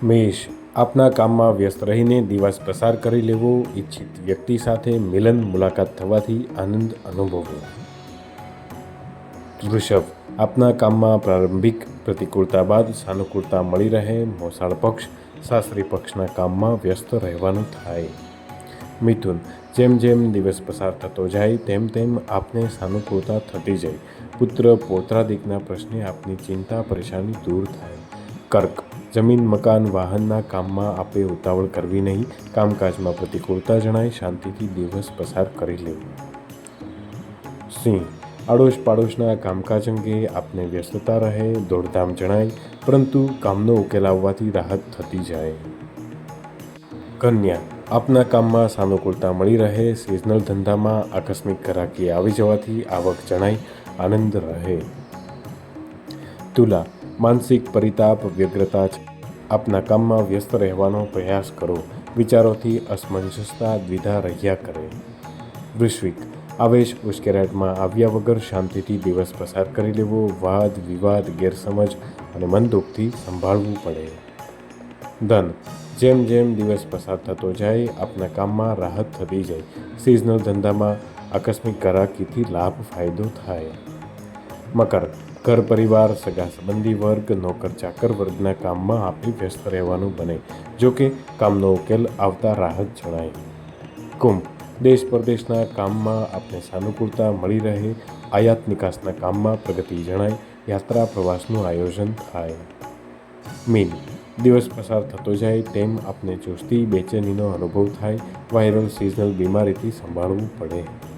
મેષ, આપના કામમાં વ્યસ્ત રહીને દિવસ પસાર કરી લેવો. ઈચ્છિત વ્યક્તિ સાથે મિલન મુલાકાત થવાથી આનંદ અનુભવો. વૃષભ, આપના કામમાં પ્રારંભિક પ્રતિકૂળતા બાદ સાનુકૂળતા મળી રહે. મોસાળ પક્ષ, સાસરી પક્ષના કામમાં વ્યસ્ત રહેવાનું થાય. મિથુન, જેમ જેમ દિવસ પસાર થતો જાય તેમ તેમ આપને સાનુકૂળતા થતી જાય. પુત્ર પૌત્રાદિકના પ્રશ્ને આપની ચિંતા પરેશાની દૂર થાય. કર્ક, જમીન મકાન વાહનના કામમાં આપે ઉતાવળ કરવી નહીં. કામકાજમાં પ્રતિકૂળતા જણાય. શાંતિથી દિવસ પસાર કરી લેવો. સિંહ, આડોશ પાડોશના કામકાજ અંગે આપને વ્યસ્તતા રહે. દોડધામ જણાય, પરંતુ કામનો ઉકેલ આવવાથી રાહત થતી જાય. કન્યા, આપના કામમાં સાનુકૂળતા મળી રહે. સિઝનલ ધંધામાં આકસ્મિક ગ્રાહકી આવી જવાથી આવક જણાય. આનંદ રહે. તુલા, માનસિક પરિતાપ વ્યગ્રતા છે. આપના કામમાં વ્યસ્ત રહેવાનો પ્રયાસ કરો. વિચારોથી અસમંજસતા દ્વિધા રહ્યા કરે. વૃશ્ચિક, આવેશ ઉશ્કેરાટમાં આવ્યા વગર શાંતિથી દિવસ પસાર કરી લેવો. વાદ વિવાદ ગેરસમજ અને મનદુખથી સંભાળવું પડે. ધન, જેમ જેમ દિવસ પસાર થતો જાય આપના કામમાં રાહત થતી જાય. સિઝનલ ધંધામાં આકસ્મિક ગ્રાહકીથી લાભ ફાયદો થાય. મકર, ઘર પરિવાર સગા સંબંધી વર્ગ નોકર ચાકર વર્ગના કામમાં આપે વ્યસ્ત રહેવાનું બને. જોકે કામનો ઉકેલ આવતા રાહત જણાય. કુંભ, દેશ પરદેશના કામમાં આપને સાનુકૂળતા મળી રહે. આયાત નિકાસના કામમાં પ્રગતિ જણાય. યાત્રા પ્રવાસનું આયોજન થાય. મીન, દિવસ પસાર થતો જાય તેમ આપને ચુસ્તી બેચેનીનો અનુભવ થાય. વાયરલ સિઝનલ બીમારીથી સંભાળવું પડે.